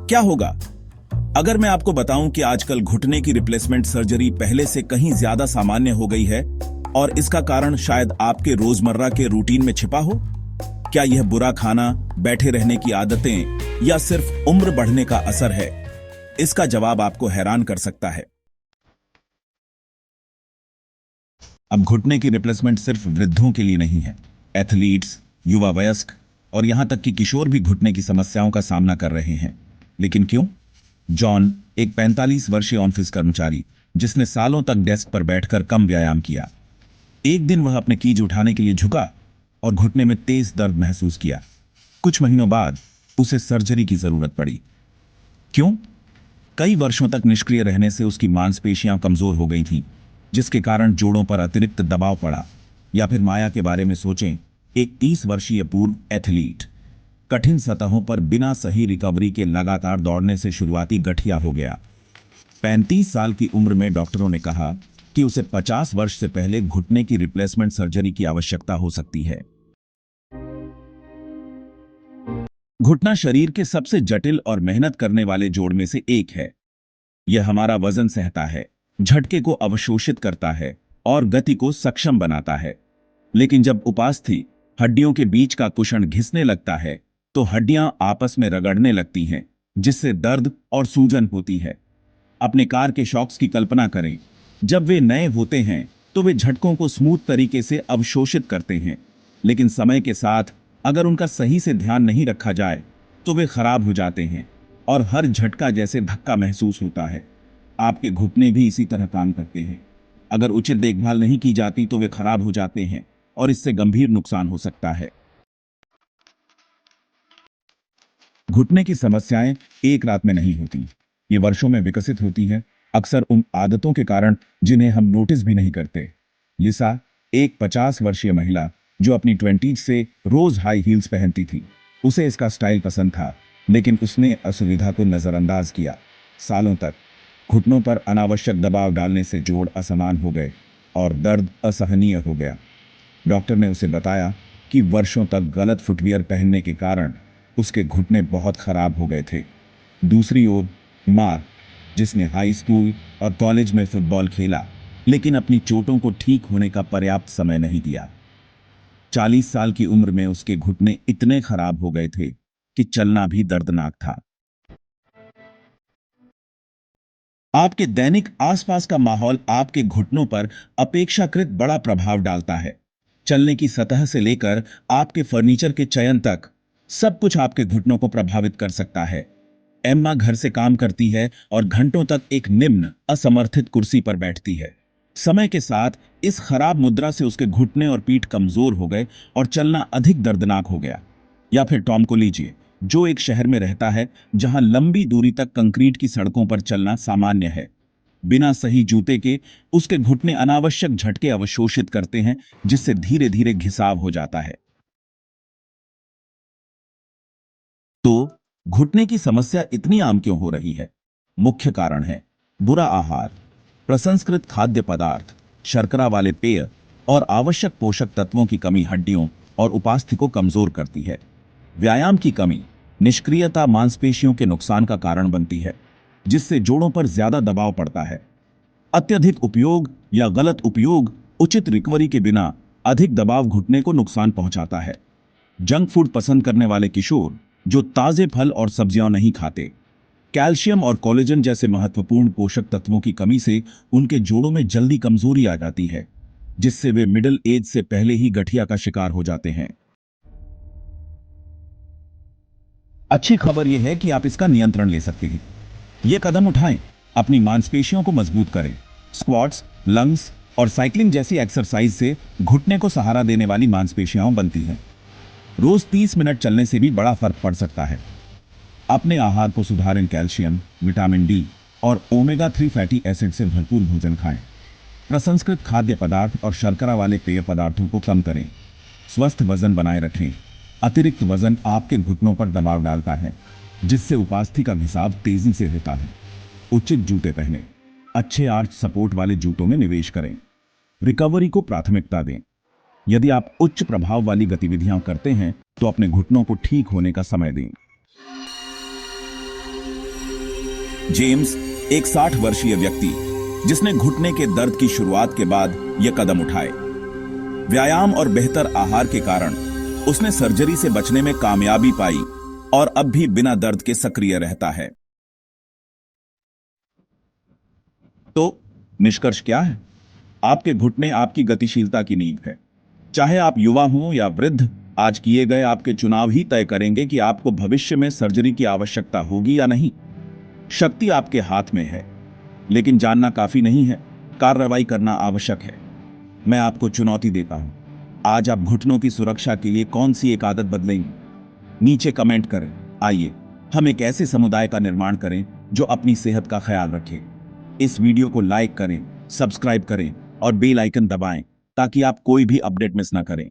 क्या होगा अगर मैं आपको बताऊं कि आजकल घुटने की रिप्लेसमेंट सर्जरी पहले से कहीं ज्यादा सामान्य हो गई है और इसका कारण शायद आपके रोजमर्रा के रूटीन में छिपा हो? क्या यह बुरा खाना, बैठे रहने की आदतें या सिर्फ उम्र बढ़ने का असर है? इसका जवाब आपको हैरान कर सकता है। अब घुटने की रिप्लेसमेंट सिर्फ वृद्धों के लिए नहीं है। एथलीट्स, युवा वयस्क और यहां तक कि किशोर भी घुटने की समस्याओं का सामना कर रहे हैं। लेकिन क्यों? जॉन, एक 45 वर्षीय ऑफिस कर्मचारी जिसने सालों तक डेस्क पर बैठकर कम व्यायाम किया, एक दिन वह अपने कीज उठाने के लिए झुका और घुटने में तेज दर्द महसूस किया। कुछ महीनों बाद उसे सर्जरी की जरूरत पड़ी। क्यों? कई वर्षों तक निष्क्रिय रहने से उसकी मांसपेशियां कमजोर हो गई थीं, जिसके कारण जोड़ों पर अतिरिक्त दबाव पड़ा। या फिर माया के बारे में सोचें, एक 30 वर्षीय पूर्व एथलीट कठिन सतहों पर बिना सही रिकवरी के लगातार दौड़ने से शुरुआती गठिया हो गया। 35 साल की उम्र में डॉक्टरों ने कहा कि उसे 50 वर्ष से पहले घुटने की रिप्लेसमेंट सर्जरी की आवश्यकता हो सकती है। घुटना शरीर के सबसे जटिल और मेहनत करने वाले जोड़ में से एक है। यह हमारा वजन सहता है, झटके को अवशोषित करता है और गति को सक्षम बनाता है। लेकिन जब उपास्थि हड्डियों के बीच का कुशन घिसने लगता है तो हड्डियां आपस में रगड़ने लगती हैं, जिससे दर्द और सूजन होती है। अपने कार के शॉक्स की कल्पना करें। जब वे नए होते हैं तो वे झटकों को स्मूथ तरीके से अवशोषित करते हैं, लेकिन समय के साथ अगर उनका सही से ध्यान नहीं रखा जाए तो वे खराब हो जाते हैं और हर झटका जैसे धक्का महसूस होता है। आपके घुटने भी इसी तरह काम करते हैं। अगर उचित देखभाल नहीं की जाती तो वे खराब हो जाते हैं और इससे गंभीर नुकसान हो सकता है। घुटने की समस्याएं एक रात में नहीं होती, ये वर्षों में विकसित होती है, अक्सर उन आदतों के कारण जिन्हें हम नोटिस भी नहीं करते। लिसा, एक 50 वर्षीय महिला जो अपनी 20 से रोज हाई हील्स पहनती थी, उसे इसका स्टाइल पसंद था, लेकिन उसने असुविधा को नजरअंदाज किया। सालों तक घुटनों पर अनावश्यक दबाव डालने से जोड़ असमान हो गए और दर्द असहनीय हो गया। डॉक्टर ने उसे बताया कि वर्षों तक गलत फुटवियर पहनने के कारण उसके घुटने बहुत खराब हो गए थे। दूसरी ओर मार्क, जिसने हाई स्कूल और कॉलेज में फुटबॉल खेला लेकिन अपनी चोटों को ठीक होने का पर्याप्त समय नहीं दिया, 40 साल की उम्र में उसके घुटने इतने खराब हो गए थे कि चलना भी दर्दनाक था। आपके दैनिक आसपास का माहौल आपके घुटनों पर अपेक्षाकृत बड़ा प्रभाव डालता है। चलने की सतह से लेकर आपके फर्नीचर के चयन तक सब कुछ आपके घुटनों को प्रभावित कर सकता है। एम्मा घर से काम करती है और घंटों तक एक निम्न असमर्थित कुर्सी पर बैठती है। समय के साथ इस खराब मुद्रा से उसके घुटने और पीठ कमजोर हो गए और चलना अधिक दर्दनाक हो गया। या फिर टॉम को लीजिए, जो एक शहर में रहता है जहां लंबी दूरी तक कंक्रीट की सड़कों पर चलना सामान्य है। बिना सही जूते के उसके घुटने अनावश्यक झटके अवशोषित करते हैं, जिससे धीरे धीरे घिसाव हो जाता है। तो घुटने की समस्या इतनी आम क्यों हो रही है? मुख्य कारण है बुरा आहार, प्रसंस्कृत खाद्य पदार्थ, शर्करा वाले पेय और आवश्यक पोषक तत्वों की कमी हड्डियों और उपास्थि को कमजोर करती है। व्यायाम की कमी, निष्क्रियता मांसपेशियों के नुकसान का कारण बनती है, जिससे जोड़ों पर ज्यादा दबाव पड़ता है। अत्यधिक उपयोग या गलत उपयोग उचित रिकवरी के बिना अधिक दबाव घुटने को नुकसान पहुंचाता है। जंक फूड पसंद करने वाले किशोर जो ताजे फल और सब्जियां नहीं खाते, कैल्शियम और कोलेजन जैसे महत्वपूर्ण पोषक तत्वों की कमी से उनके जोड़ों में जल्दी कमजोरी आ जाती है, जिससे वे मिडिल एज से पहले ही गठिया का शिकार हो जाते हैं। अच्छी खबर यह है कि आप इसका नियंत्रण ले सकते हैं। ये कदम उठाएं, अपनी मांसपेशियों को मजबूत करें। स्क्वाट्स, लंग्स और साइकिलिंग जैसी एक्सरसाइज से घुटने को सहारा देने वाली मांसपेशियां बनती हैं। रोज 30 मिनट चलने से भी बड़ा फर्क पड़ सकता है। अपने आहार को सुधारें, कैल्शियम, विटामिन डी और ओमेगा 3 फैटी एसिड से भरपूर भोजन खाएं। प्रसंस्कृत खाद्य पदार्थ और शर्करा वाले पेय पदार्थों को कम करें। स्वस्थ वजन बनाए रखें। अतिरिक्त वजन आपके घुटनों पर दबाव डालता है, जिससे उपास्थि का घिसाव तेजी से होता है। उचित जूते पहनें। अच्छे आर्च सपोर्ट वाले जूतों में निवेश करें। रिकवरी को प्राथमिकता दें। यदि आप उच्च प्रभाव वाली गतिविधियां करते हैं तो अपने घुटनों को ठीक होने का समय दें। जेम्स एक 60 वर्षीय व्यक्ति जिसने घुटने के दर्द की शुरुआत के बाद यह कदम उठाए। व्यायाम और बेहतर आहार के कारण उसने सर्जरी से बचने में कामयाबी पाई और अब भी बिना दर्द के सक्रिय रहता है। तो निष्कर्ष क्या है? आपके घुटने आपकी गतिशीलता की नींव है। चाहे आप युवा हों या वृद्ध, आज किए गए आपके चुनाव ही तय करेंगे कि आपको भविष्य में सर्जरी की आवश्यकता होगी या नहीं। शक्ति आपके हाथ में है, लेकिन जानना काफी नहीं है, कार्रवाई करना आवश्यक है। मैं आपको चुनौती देता हूं, आज आप घुटनों की सुरक्षा के लिए कौन सी एक आदत बदलेंगे? नीचे कमेंट करें। आइए हम एक ऐसे समुदाय का निर्माण करें जो अपनी सेहत का ख्याल रखे। इस वीडियो को लाइक करें, सब्सक्राइब करें और बेल आइकन दबाएं ताकि आप कोई भी अपडेट मिस ना करें।